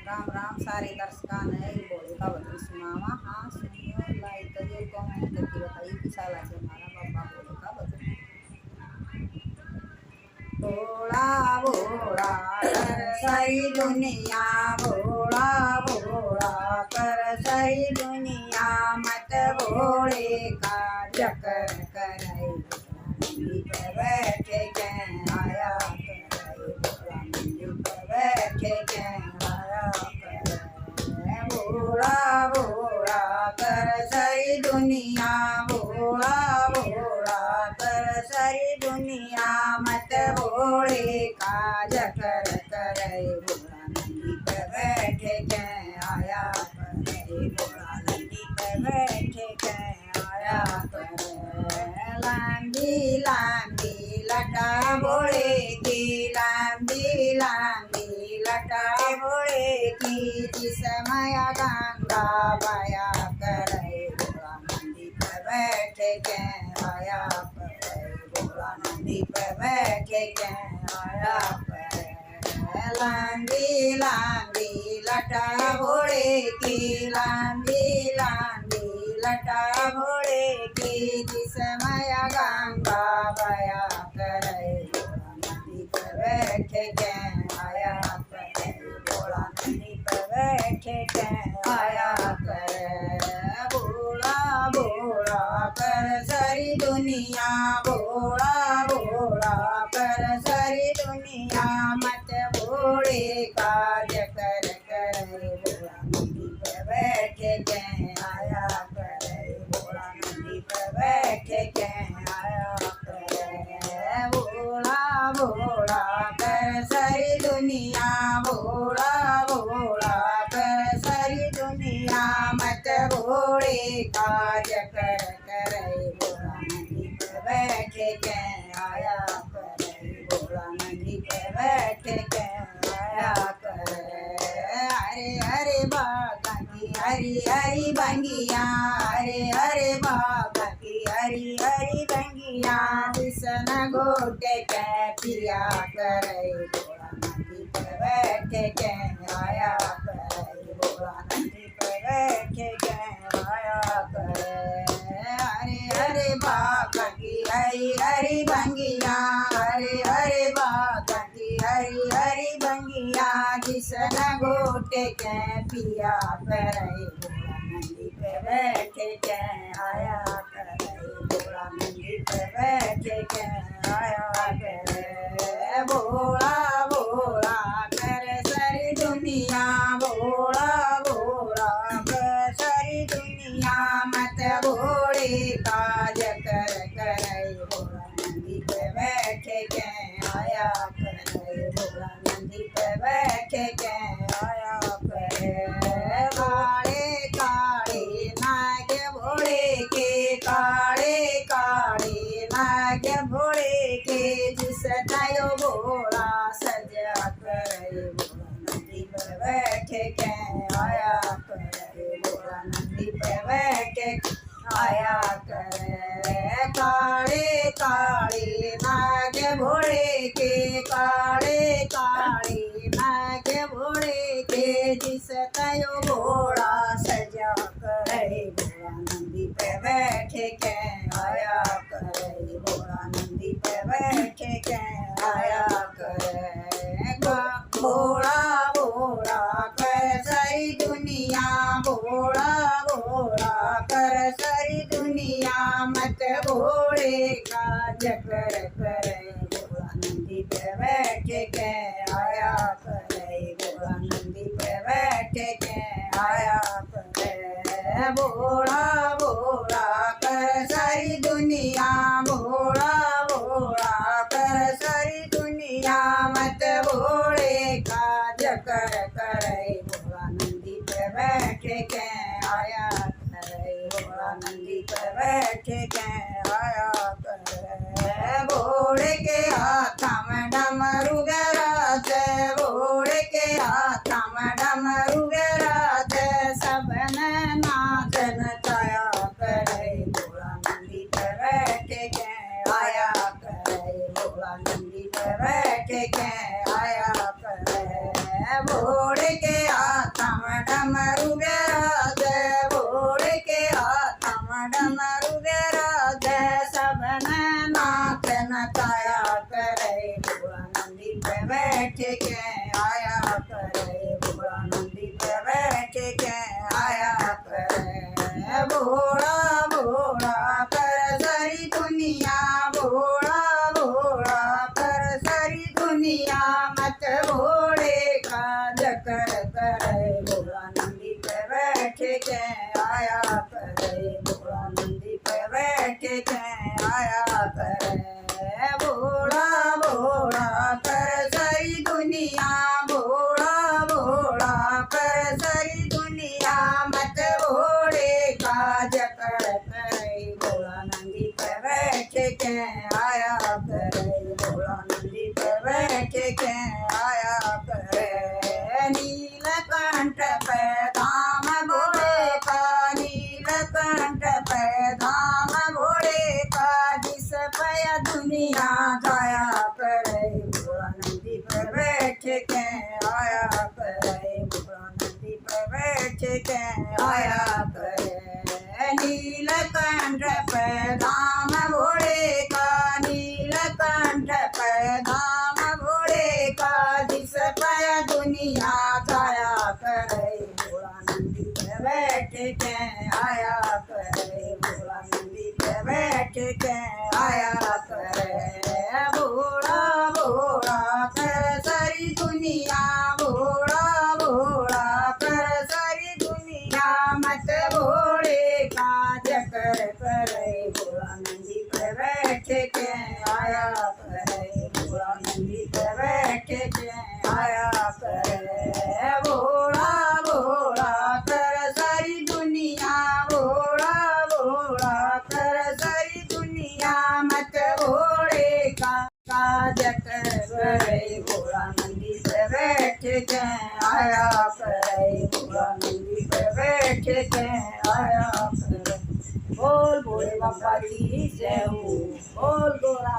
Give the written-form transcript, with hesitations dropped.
राम राम सारे दर्शकान है बोले का बदल सुनावा। हाँ सुनियो, लाइक करिए, कमेंट करके बताइए कैसा लगे हमारा बाबा बोले का बदल। भोला भोला कर सारी दुनिया, भोला भोला कर सारी दुनिया, मत भोले का चक्कर करे मंदिर पे बैठे के आया करे, भोला मंदिर पे बैठे के आया करे। भोला भोला कर सारी दुनिया, भोला भोला कर सारी दुनिया, मत भोले का चक्कर करे, भोला नंदी पे बैठे के आया करे, भोला नंदी पे बैठे के आया करे। लांबी लांबी लटा भोले की, लांबी लांबी लटा भोले की, जिसमय गंगा बया करे, भोला नंदी पे बैठे के आया करे, भोला नंदी पे बैठे के आया करे। लांबी लांबी लटा भोले की, लांबी लांबी लटा भोले की, जिसमय गंगा बया करे, भोला नंदी पे बैठे के आया करे, भोला नंदी पे बैठे के आया करे। भोला भोला कर सारी दुनिया, भोला भोला कर सारी दुनिया, मत भोले का चक्कर करे, भोला नंदी पे बैठे के आया करे, भोला नंदी पे बैठे के आया करे। भोला भोला कर सारी दुनिया, भोला भोला कर सारी दुनिया, मत भोले का चक्कर करे, भोला नंदी पे बैठे के आया करे, भोला नंदी पे बैठे के आया करे। हरे हरे बाबा की हरी हरी बंगिया, हरे हरे बाबा की हरी हरी बंगिया, कृष्ण गोटे के पिया करे, भोला नंदी पे बैठे के आया करे, भोला नंदी पे बैठे के आया करे। हरे हरे बाबा की हरी हरी बंगिया, हरे हरे बाबा की हरी हरी बंगिया, कृष्ण गोटे के पिया करे, भोला नंदी पे बैठे के आया करे, भोला नंदी पे बैठे के आया करे। भोला भोला कर सारी दुनिया, भोला भोला कर सारी दुनिया, मत भोले का चक्कर करे, भोला नंदी पे बैठे के आया करे, भोला नंदी पे बैठे के आया करे। काले काले नाग भोले के, काले काले नाग भोले के, जिस नयो भोला सजा करे, भोला नंदी पे बैठे के आया करे, भोला नंदी पे बैठे आया करे। काले काले नाग भोले के, काले काले नाग भोले के, जिस तयो भोला सजा करे, भोला नंदी पे बैठे के आया करे, भोला नंदी पे बैठे के आया करे। भोला भोला कर सारी दुनिया, भोला भोला कर सारी दुनिया, मत भोले का चक्कर करे, भोला नंदी पे बैठे के आया करे, भोला नंदी पे बैठे के आया करे। भोला भोला कर सारी दुनिया, भोला भोला कर सारी दुनिया, मत भोले का चक्कर करे, भोला नंदी पे बैठे के आया करे, भोला नंदी पे बैठे के आया करे। भोले के हाथ में डमरू गराज, भोले के हाथ में डमरू गराज, सबने नाच नचाया करे, भोला नंदी पे बैठे के आया करे, भोला नंदी पे बैठे के आया करे। भोले के हाथ हाथम डमरू बिराजे भोले के हाथम डमरू बिराजे सबने नाच नचाया करे भोला नंदी पे बैठ के आया करे भोला नंदी पे बैठ के आया करे भोला भोला कर सारी दुनिया भोला भोला कर सारी दुनिया मत भोले का जकर करे भोला नंदी पे बैठ के आया करे भोला नंदी पे बैठ के आया करे भोला भोला कर सारी दुनिया भोला भोला कर सारी दुनिया मत भोले का जकर करे भोला नंदी पे बैठ के आया करे भोला नंदी पे बैठ के आया करे नीलकंठ पे धाम भोले का नीलकंठ पे धाम भोले का जिस पे दुनिया जाया करे भोला नंदी पे बैठ के आया करे भोला नंदी पे बैठ के आया करे नीलकंठ पे धाम भोले का नीलकंठ पे धाम भोले का जिस पे दुनिया जाया करे भोला नंदी पे बैठ के आया करे भोला नंदी पे बैठ के आया करे भोला भोला कर सारी दुनिया भोला भोला कर सारी दुनिया मत भोले का जकर करे भोला नंदी पे बैठ के आया करे भोला नंदी पे बैठ के आया करे भोला भोला कर सारी दुनिया भोला भोला कर सारी दुनिया मत भोले का जकर करे भोला नंदी पे बैठ के आया करे भोला नंदी पे बैठ के आया करे बोल भोले बाबा की जय हो बोल गोरा